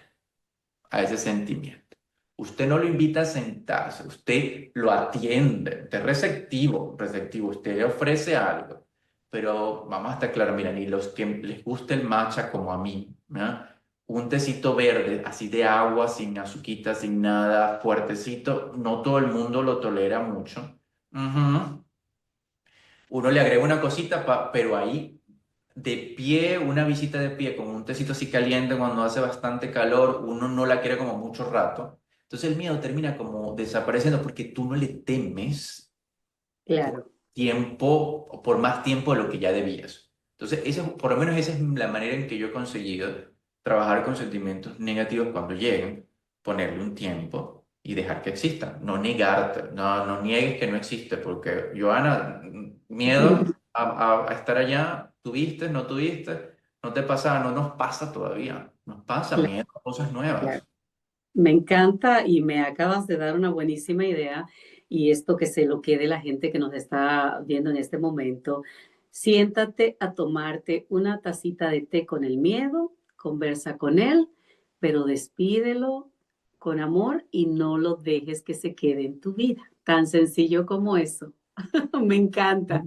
a ese sentimiento. Usted no lo invita a sentarse, usted lo atiende, usted es receptivo, receptivo, usted le ofrece algo. Pero vamos a estar claros, mira, ni los que les gusta el matcha como a mí, ¿no? Un tecito verde, así de agua, sin azuquita, sin nada, fuertecito, no todo el mundo lo tolera mucho. Ujú. Uno le agrega una cosita, pero ahí de pie, una visita de pie con un tecito así caliente cuando hace bastante calor, uno no la quiere como mucho rato. Entonces el miedo termina como desapareciendo porque tú no le temes por Claro, tiempo o por más tiempo de lo que ya debías. Entonces, por lo menos esa es la manera en que yo he conseguido trabajar con sentimientos negativos cuando lleguen, ponerle un tiempo y dejar que existan. No negarte, no niegues que no existe, porque, Joana, miedo a estar allá, tuviste, no tuviste, no te pasa, no nos pasa todavía, nos pasa claro, miedo a cosas claro. nuevas. Me encanta y me acabas de dar una buenísima idea y esto que se lo quede la gente que nos está viendo en este momento. Siéntate a tomarte una tacita de té con el miedo, conversa con él, pero despídelo con amor y no lo dejes que se quede en tu vida. Tan sencillo como eso. Me encanta.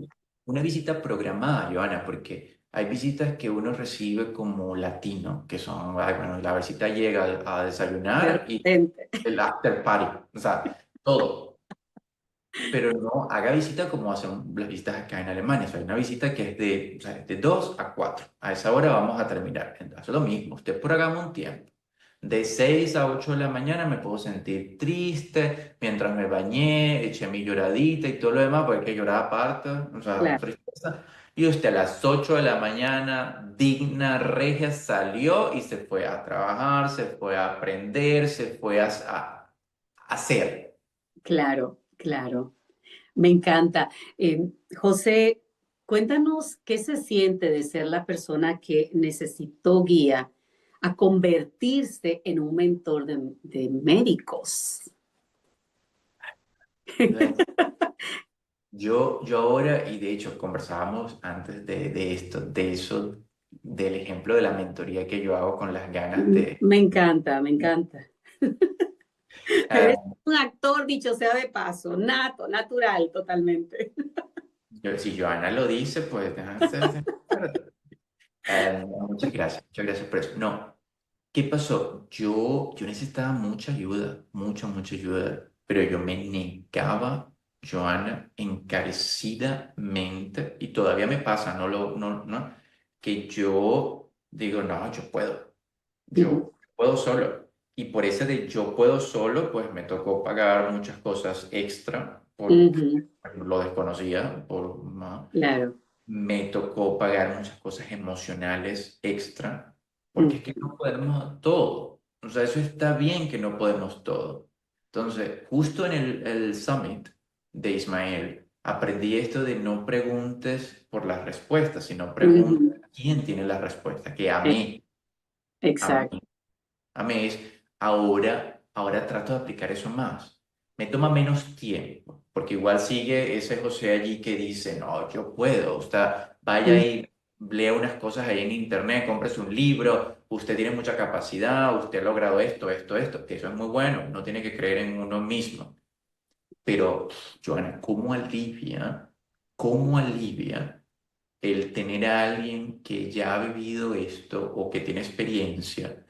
Una visita programada, Joana, porque hay visitas que uno recibe como latino, que son, ay, bueno, la visita llega a De desayunar y repente. el after party, o sea, todo. Pero no haga visita como hacen las visitas acá en Alemania. O sea, hay una visita que es de, o sea, de 2 a 4. A esa hora vamos a terminar. Entonces, lo mismo, usted programa un tiempo. De 6 a 8 de la mañana me puedo sentir triste, mientras me bañé, eché mi lloradita y todo lo demás, porque hay que llorar aparte, o sea, Claro, tristeza. Y usted a las 8 de la mañana, digna, regia, salió y se fue a trabajar, se fue a aprender, se fue a hacer. claro, claro. Me encanta. José, cuéntanos qué se siente de ser la persona que necesitó guía a convertirse en un mentor de médicos. Yo ahora, y de hecho conversábamos antes de esto, de eso, del ejemplo de la mentoría que yo hago con las ganas de... Me encanta, me encanta. Ah, Eres un actor, dicho sea de paso, nato, natural, totalmente. si Joana lo dice, pues... no, muchas gracias por eso. No, ¿qué pasó? Yo necesitaba mucha ayuda, mucha ayuda, pero yo me negaba, Joana, encarecidamente, y todavía me pasa, no, que yo digo, no, yo puedo. Ujú, Yo puedo solo. Y por ese de yo puedo solo, pues me tocó pagar muchas cosas extra porque ujú, lo desconocía. claro. Me tocó pagar muchas cosas emocionales extra porque es que Ujú, no podemos todo. O sea, eso está bien que no podemos todo. Entonces, justo en el summit de Ismael, aprendí esto de no preguntes por las respuestas, sino pregunta ujú. quién tiene la respuesta, que Eh, a Exacto. mí a mes, ahora trato de aplicar eso más. Me toma menos tiempo, porque igual sigue ese José allí que dice, no, yo puedo, usted vaya Mm, y lea unas cosas ahí en internet, cómprese un libro, usted tiene mucha capacidad, usted ha logrado esto, que eso es muy bueno, no tiene que creer en uno mismo. Pero, Joana, cómo alivia el tener a alguien que ya ha vivido esto o que tiene experiencia?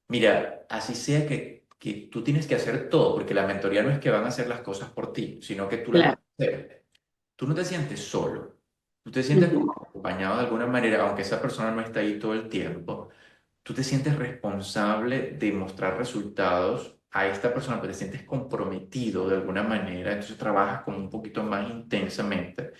Mira, así sea que tú tienes que hacer todo, porque la mentoría no es que van a hacer las cosas por ti, sino que tú las vas claro. a hacer. Tú no te sientes solo, tú te sientes como Ujú, acompañado de alguna manera, aunque esa persona no está ahí todo el tiempo. Tú te sientes responsable de mostrar resultados a esta persona, pero te sientes comprometido de alguna manera, entonces trabajas como un poquito más intensamente.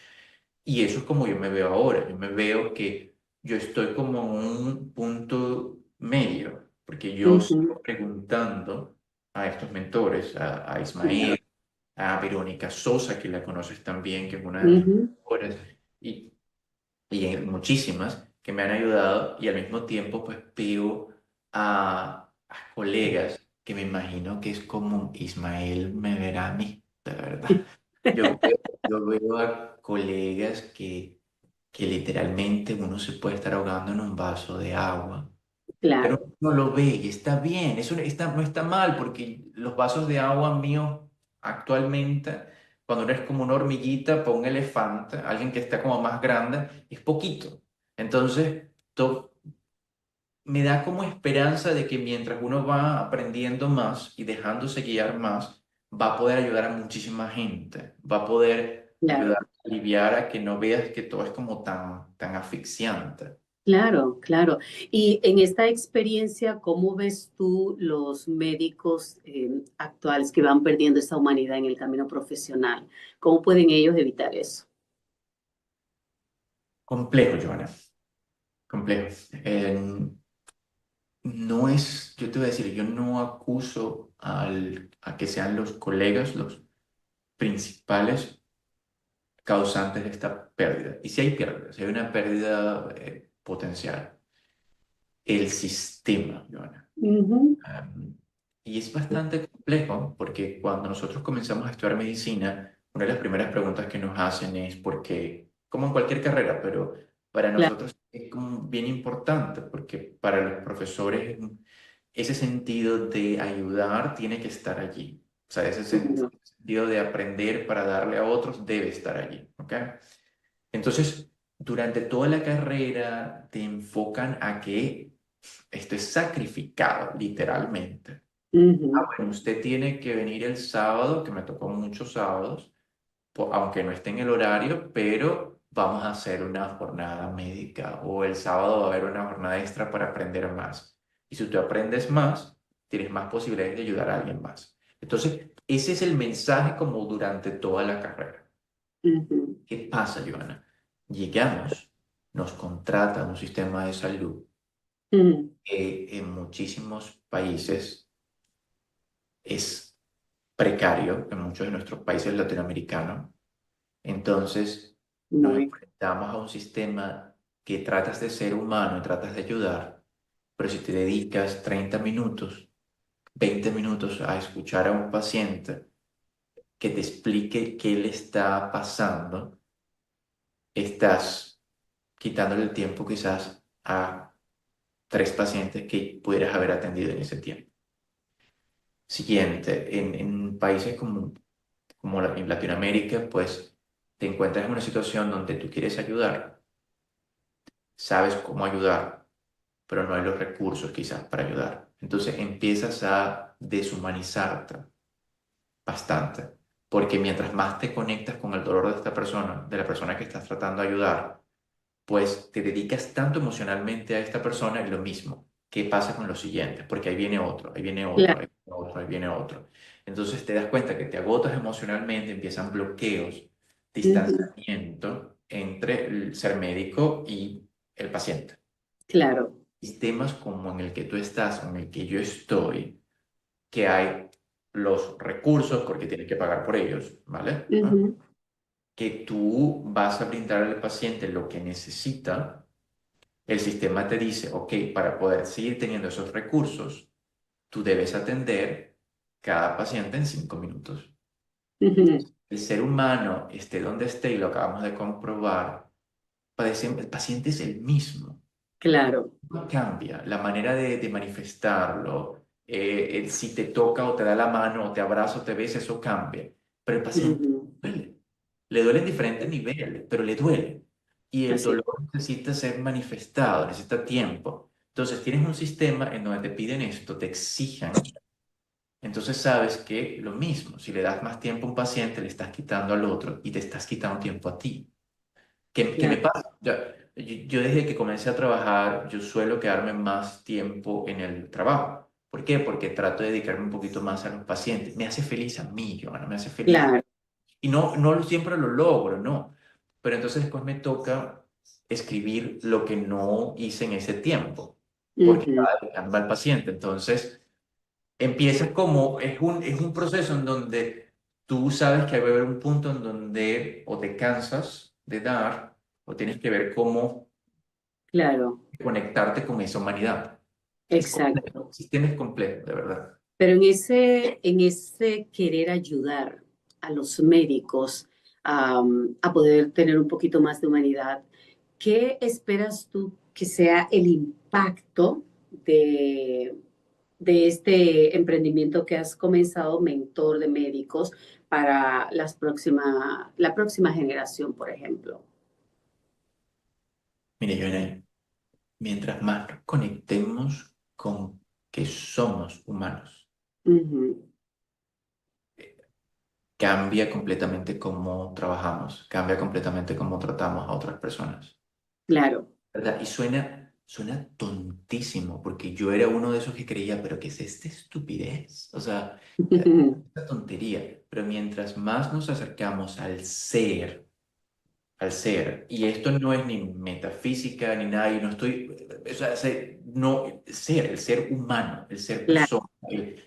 Y eso es como yo me veo ahora. Yo me veo que yo estoy como en un punto medio, porque yo ujú, sigo preguntando a estos mentores, a claro. Ismael, a Verónica Sosa, que la conoces también, que es una de mis Ujú. mentores, y, y muchísimas que me han ayudado, y al mismo tiempo pues veo a colegas que me imagino que es como Ismael me verá a mí, de verdad. Yo veo, yo veo a colegas que que literalmente uno se puede estar ahogando en un vaso de agua, pero Claro, uno lo ve y está bien, eso no está mal, porque los vasos de agua míos actualmente, cuando uno es como una hormiguita para un elefante, alguien que está como más grande, es poquito. Entonces, me da como esperanza de que mientras uno va aprendiendo más y dejándose guiar más, va a poder ayudar a muchísima gente, va a poder ayudar claro. a aliviar a que no veas que todo es como tan asfixiante. Claro, claro. Y en esta experiencia, ¿cómo ves tú los médicos actuales que van perdiendo esa humanidad en el camino profesional? ¿Cómo pueden ellos evitar eso? Complejo, Joana, complejo. No es, yo te voy a decir, yo no acuso a que sean los colegas los principales causantes de esta pérdida. Y si hay pérdidas, si hay una pérdida potencial. El sistema, Joana. Ujú. Am, y es bastante complejo porque cuando nosotros comenzamos a estudiar medicina, una de las primeras preguntas que nos hacen es por qué, como en cualquier carrera, pero para Claro. nosotros es como bien importante porque para los profesores ese sentido de ayudar tiene que estar allí. O sea, ese Ujú. sentido de aprender para darle a otros debe estar allí, ¿ok? Entonces, durante toda la carrera te enfocan a que esto es sacrificado, literalmente. Ujú. Bueno, usted tiene que venir el sábado, que me tocó muchos sábados, aunque no esté en el horario, pero vamos a hacer una jornada médica o el sábado va a haber una jornada extra para aprender más. Y si tú aprendes más, tienes más posibilidades de ayudar a alguien más. Entonces, ese es el mensaje como durante toda la carrera. Ujú. ¿Qué pasa, Joana? Llegamos, nos contrata un sistema de salud Ujú. que en muchísimos países es precario, en muchos de nuestros países latinoamericanos. Entonces, nos Muy. enfrentamos a un sistema que tratas de ser humano y tratas de ayudar, pero si te dedicas 30 minutos, 20 minutos a escuchar a un paciente que te explique qué le está pasando, estás quitándole el tiempo quizás a tres pacientes que pudieras haber atendido en ese tiempo. Siguiente, en países como en Latinoamérica, pues te encuentras en una situación donde tú quieres ayudar, sabes cómo ayudar, pero no hay los recursos quizás para ayudar. Entonces empiezas a deshumanizarte bastante, porque mientras más te conectas con el dolor de esta persona, de la persona que estás tratando de ayudar, pues te dedicas tanto emocionalmente a esta persona y lo mismo. ¿Qué pasa con los siguientes? Porque ahí viene otro, ahí viene otro, Claro. ahí viene otro, ahí viene otro. Entonces te das cuenta que te agotas emocionalmente, empiezan bloqueos, Ujú. distanciamiento entre el ser médico y el paciente. Claro. Sistemas como en el que tú estás, en el que yo estoy, que hay los recursos, porque tienes que pagar por ellos, ¿vale? ¿Ah? Ujú. Que tú vas a brindar al paciente lo que necesita. El sistema te dice, ok, para poder seguir teniendo esos recursos, tú debes atender cada paciente en 5 minutos. Ujú. El ser humano, esté donde esté, y lo acabamos de comprobar, el paciente es el mismo. Claro. No cambia la manera de manifestarlo. Si te toca o te da la mano o te abraza o te besa, eso cambia. Pero el paciente Ujú. duele. Le duele en diferentes niveles, pero le duele. Y el Así. dolor necesita ser manifestado, necesita tiempo. Entonces tienes un sistema en donde te piden esto, te exijan. Entonces sabes que lo mismo, si le das más tiempo a un paciente, le estás quitando al otro y te estás quitando tiempo a ti. ¿Qué me Claro. pasa? Yo desde que comencé a trabajar, yo suelo quedarme más tiempo en el trabajo. ¿Por qué? Porque trato de dedicarme un poquito más a los pacientes. Me hace feliz a mí, Joana, me hace feliz. Claro. Y no siempre lo logro, no. Pero entonces después me toca escribir lo que no hice en ese tiempo, porque Ujú. estaba dedicando al paciente. Entonces empiezas como, es un proceso en donde tú sabes que va a haber un punto en donde o te cansas de dar o tienes que ver cómo Claro. conectarte con esa humanidad. Es complejo, Exacto. el sistema es complejo, de verdad. Pero en ese querer ayudar a los médicos a poder tener un poquito más de humanidad, ¿qué esperas tú que sea el impacto de este emprendimiento que has comenzado, Mentor de Médicos, para la próxima generación, por ejemplo? Mire, Joana, mientras más nos conectemos con que somos humanos, Ujú, cambia completamente cómo trabajamos, cambia completamente cómo tratamos a otras personas, claro. ¿verdad? Y suena tontísimo, porque yo era uno de esos que creía, pero ¿qué es esta estupidez? O sea, esta tontería. Pero mientras más nos acercamos al ser, y esto no es ni metafísica ni nada, y no estoy, o sea, no, el ser humano, el ser Claro, persona,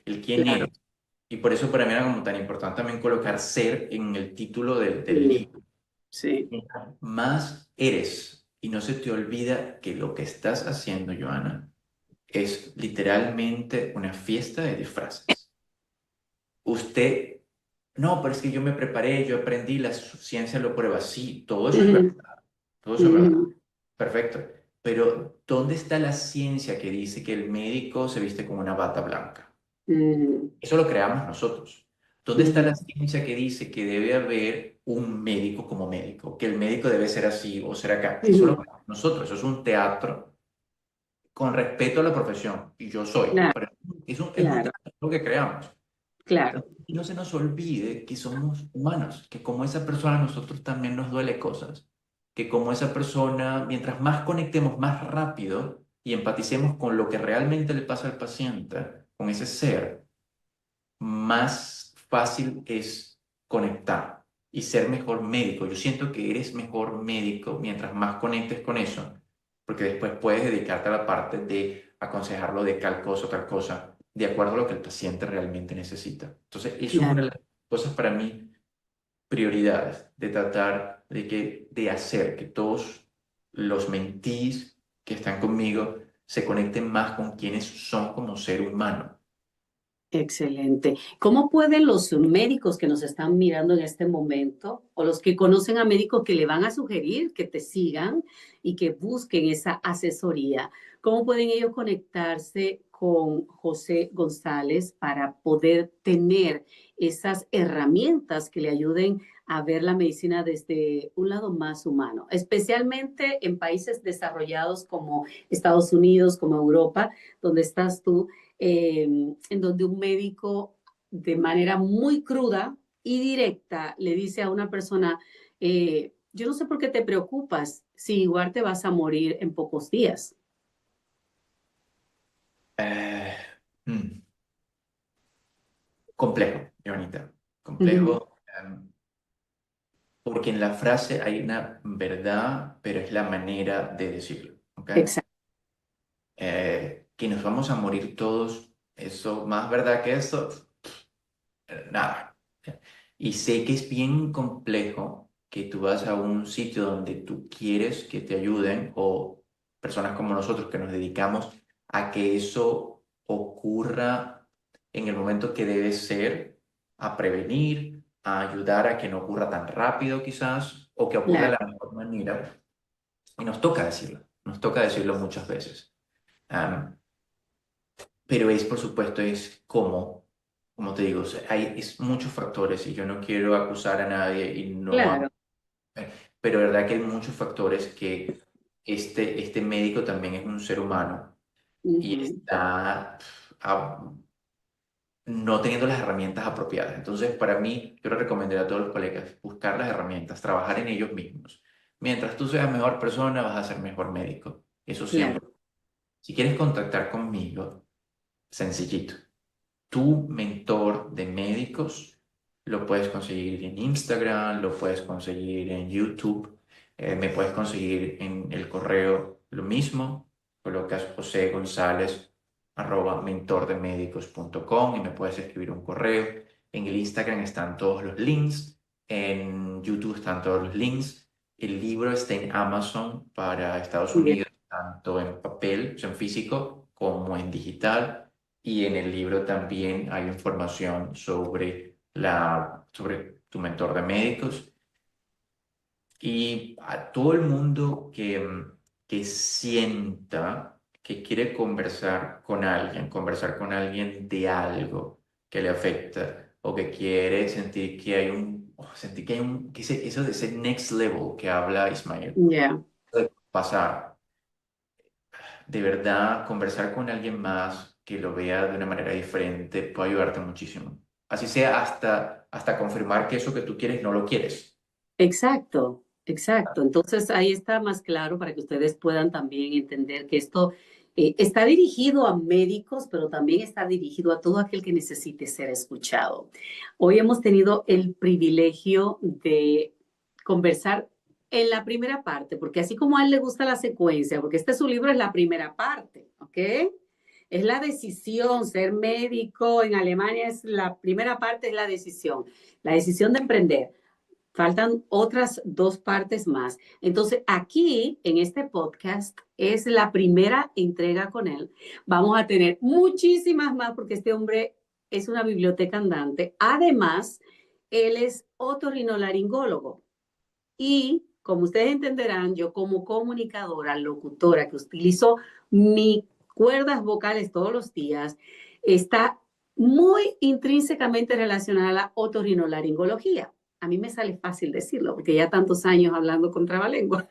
el quién claro. eres. Y por eso para mí era como tan importante también colocar ser en el título del Sí, libro. sí. Mientras más eres, y no se te olvida que lo que estás haciendo, Joana, es literalmente una fiesta de disfraces. Usted, no, pero es que yo me preparé, yo aprendí, la ciencia lo prueba. Sí, todo eso es verdad, Ujú, todo eso es verdad. ujú, Perfecto. Pero, ¿dónde está la ciencia que dice que el médico se viste con una bata blanca? ujú, Eso lo creamos nosotros. ¿Dónde está la ujú, ciencia que dice que debe haber un médico como médico? Que el médico debe ser así o ser acá. Eso lo ujú. creamos nosotros. Eso es un teatro con respeto a la profesión. Y yo soy. Claro, Pero eso es un claro, teatro lo que creamos. claro. Y no se nos olvide que somos humanos, que como esa persona a nosotros también nos duele cosas, que como esa persona, mientras más conectemos más rápido y empaticemos con lo que realmente le pasa al paciente, con ese ser, más fácil es conectar y ser mejor médico. Yo siento que eres mejor médico mientras más conectes con eso, porque después puedes dedicarte a la parte de aconsejarlo de tal cosa, de acuerdo a lo que el paciente realmente necesita. Entonces, eso es una Claro. de las cosas para mí prioridades, de tratar de hacer que todos los mentees que están conmigo se conecten más con quienes son como ser humano. Excelente. ¿Cómo pueden los médicos que nos están mirando en este momento o los que conocen a médicos que le van a sugerir que te sigan y que busquen esa asesoría, cómo pueden ellos conectarse con José González para poder tener esas herramientas que le ayuden a ver la medicina desde un lado más humano, especialmente en países desarrollados como Estados Unidos, como Europa, donde estás tú, en donde un médico de manera muy cruda y directa le dice a una persona, yo no sé por qué te preocupas si igual te vas a morir en pocos días. Eh, mm, Complejo, Joanita, Ujú. complejo, porque en la frase hay una verdad, pero es la manera de decirlo, ¿ok? Exacto. Que nos vamos a morir todos, eso, más verdad que eso, nada. Y sé que es bien complejo que tú vas a un sitio donde tú quieres que te ayuden o personas como nosotros que nos dedicamos a que eso ocurra en el momento que debe ser, a prevenir, a ayudar a que no ocurra tan rápido quizás o que ocurra de Claro. la mejor manera. Y nos toca decirlo muchas veces. Am, pero es, por supuesto, es como te digo, o sea, es muchos factores y yo no quiero acusar a nadie y no, Claro. pero de verdad que hay muchos factores que este médico también es un ser humano y Ujú. está no teniendo las herramientas apropiadas. Entonces, para mí, yo le recomendaría a todos los colegas buscar las herramientas, trabajar en ellos mismos. Mientras tú seas mejor persona, vas a ser mejor médico. Eso siempre. Claro. Si quieres contactar conmigo, sencillito. Tu mentor de médicos lo puedes conseguir en Instagram, lo puedes conseguir en YouTube, me puedes conseguir en el correo lo mismo, colocas José González @mentordemedicos.com y me puedes escribir un correo. En el Instagram están todos los links, en YouTube están todos los links. El libro está en Amazon para Estados Bien. Unidos, tanto en papel, o sea, en físico, como en digital. Y en el libro también hay información sobre tu mentor de médicos. Y a todo el mundo que sienta que quiere conversar con alguien de algo que le afecta o que quiere sentir que hay sentir que hay eso de ese next level que habla Ismael, Ya. de pasar, de verdad, conversar con alguien más que lo vea de una manera diferente puede ayudarte muchísimo. Así sea hasta confirmar que eso que tú quieres no lo quieres. Exacto, exacto. Entonces ahí está más claro para que ustedes puedan también entender que esto está dirigido a médicos, pero también está dirigido a todo aquel que necesite ser escuchado. Hoy hemos tenido el privilegio de conversar en la primera parte, porque así como a él le gusta la secuencia, porque este su libro es la primera parte, ¿ok? Es la decisión, ser médico en Alemania es la primera parte, es la decisión de emprender. Faltan otras dos partes más. Entonces, aquí en este podcast es la primera entrega con él. Vamos a tener muchísimas más porque este hombre es una biblioteca andante. Además, él es otorrinolaringólogo y, como ustedes entenderán, yo como comunicadora, locutora que utilizo mis cuerdas vocales todos los días, está muy intrínsecamente relacionada a la otorrinolaringología. A mí me sale fácil decirlo, porque ya tantos años hablando con trabalengua,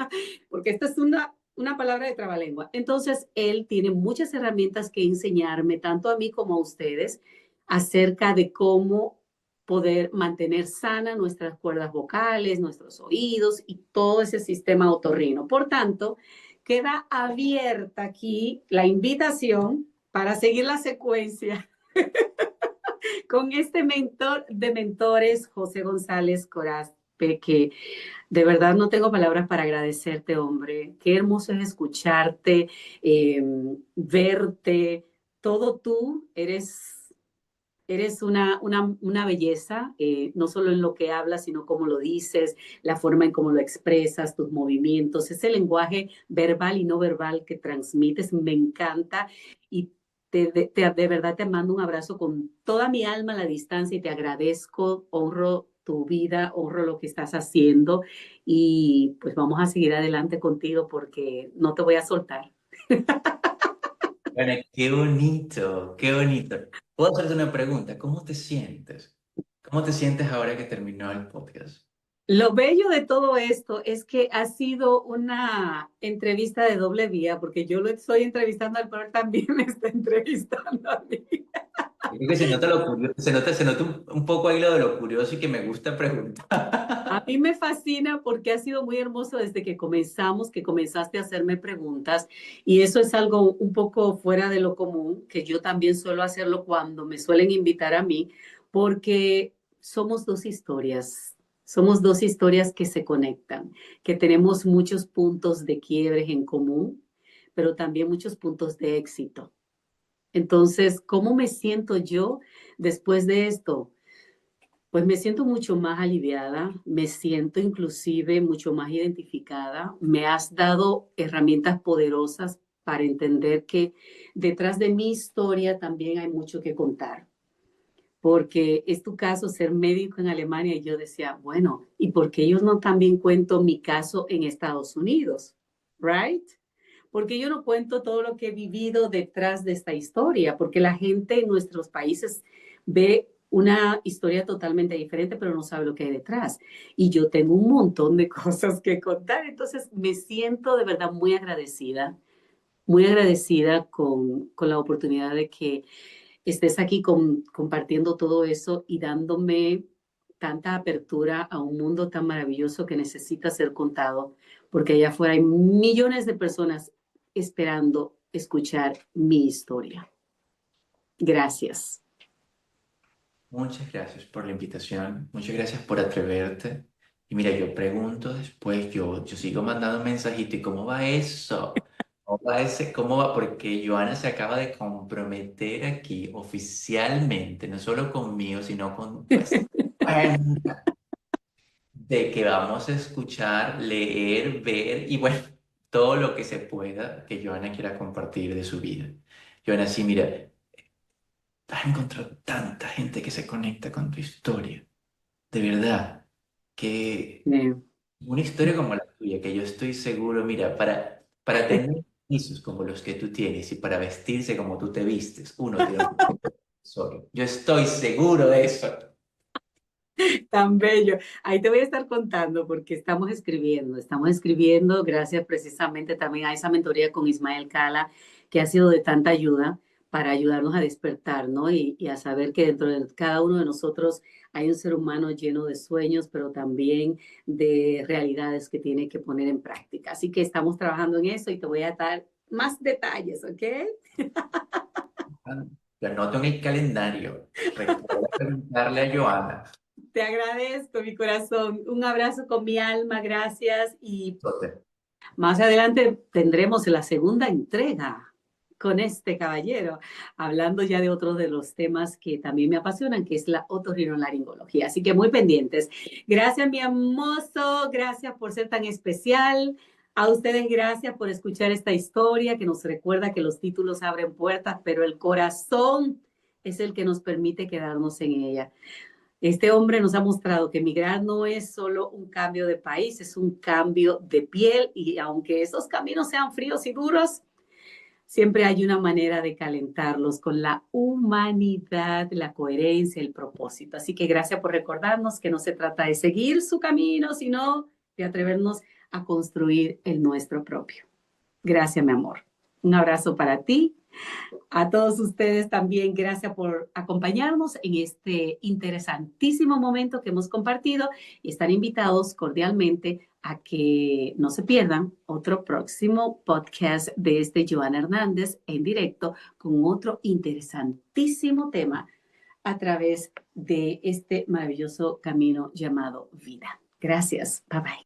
porque esta es una palabra de trabalengua. Entonces, él tiene muchas herramientas que enseñarme, tanto a mí como a ustedes, acerca de cómo poder mantener sana nuestras cuerdas vocales, nuestros oídos y todo ese sistema otorrino. Por tanto, queda abierta aquí la invitación para seguir la secuencia con este mentor de mentores, José González Corazpe, que de verdad no tengo palabras para agradecerte, hombre. Qué hermoso es escucharte, verte. Todo tú eres una belleza, no solo en lo que hablas, sino cómo lo dices, la forma en cómo lo expresas, tus movimientos, ese lenguaje verbal y no verbal que transmites, me encanta y de verdad te mando un abrazo con toda mi alma a la distancia y te agradezco, honro tu vida, honro lo que estás haciendo y pues vamos a seguir adelante contigo porque no te voy a soltar. Bueno, qué bonito, qué bonito. Puedo hacerte una pregunta. ¿Cómo te sientes? ¿Cómo te sientes ahora que terminó el podcast? Lo bello de todo esto es que ha sido una entrevista de doble vía, porque yo lo estoy entrevistando al pero él también me está entrevistando a mí. Yo creo que se nota lo curioso, se nota un poco ahí lo de lo curioso y que me gusta A preguntar. mí me fascina porque ha sido muy hermoso desde que comenzamos, que comenzaste a hacerme preguntas y eso es algo un poco fuera de lo común, que yo también suelo hacerlo cuando me suelen invitar a mí, porque somos dos historias que se conectan, que tenemos muchos puntos de quiebres en común, pero también muchos puntos de éxito. Entonces, ¿cómo me siento yo después de esto? Pues me siento mucho más aliviada, me siento inclusive mucho más identificada. Me has dado herramientas poderosas para entender que detrás de mi historia también hay mucho que contar, porque es tu caso ser médico en Alemania y yo decía, bueno, ¿y por qué yo no también cuento mi caso en Estados Unidos? ¿Right? Porque yo no cuento todo lo que he vivido detrás de esta historia, porque la gente en nuestros países ve una historia totalmente diferente, pero no sabe lo que hay detrás. Y yo tengo un montón de cosas que contar, entonces me siento de verdad muy agradecida con la oportunidad de que estés aquí compartiendo todo eso y dándome tanta apertura a un mundo tan maravilloso que necesita ser contado, porque allá afuera hay millones de personas esperando escuchar mi historia. Gracias. Muchas gracias por la invitación, muchas gracias por atreverte. Y mira, yo pregunto después, yo sigo mandando mensajitos, ¿y cómo va eso? ¿Cómo va ese? ¿Cómo va? Porque Joana se acaba de comprometer aquí oficialmente, no solo conmigo, sino con pues, de que vamos a escuchar, leer, ver y bueno, todo lo que se pueda que Joana quiera compartir de su vida. Joana, sí, mira, has encontrado tanta gente que se conecta con tu historia. De verdad, que Eh, Una historia como la tuya, que yo estoy seguro, mira, para tener pisos como los que tú tienes y para vestirse como tú te vistes, uno tiene un solo. Yo estoy seguro de eso. Tan bello. Ahí te voy a estar contando porque estamos escribiendo gracias precisamente también a esa mentoría con Ismael Cala, que ha sido de tanta ayuda para ayudarnos a despertar, ¿no? Y a saber que dentro de cada uno de nosotros hay un ser humano lleno de sueños, pero también de realidades que tiene que poner en práctica. Así que estamos trabajando en eso y te voy a dar más detalles, ¿ok? Lo anoto en el calendario. Recuerda preguntarle a Joana. Te agradezco, mi corazón. Un abrazo con mi alma, gracias y más adelante tendremos la segunda entrega con este caballero, hablando ya de otros de los temas que también me apasionan, que es la otorrinolaringología. Así que muy pendientes. Gracias, mi hermoso, gracias por ser tan especial. A ustedes gracias por escuchar esta historia que nos recuerda que los títulos abren puertas, pero el corazón es el que nos permite quedarnos en ella. Este hombre nos ha mostrado que emigrar no es solo un cambio de país, es un cambio de piel y aunque esos caminos sean fríos y duros, siempre hay una manera de calentarlos con la humanidad, la coherencia, el propósito. Así que gracias por recordarnos que no se trata de seguir su camino, sino de atrevernos a construir el nuestro propio. Gracias, mi amor. Un abrazo para ti. A todos ustedes también, gracias por acompañarnos en este interesantísimo momento que hemos compartido y están invitados cordialmente a que no se pierdan otro próximo podcast de Joana Hernández en directo con otro interesantísimo tema a través de este maravilloso camino llamado vida. Gracias. Bye bye.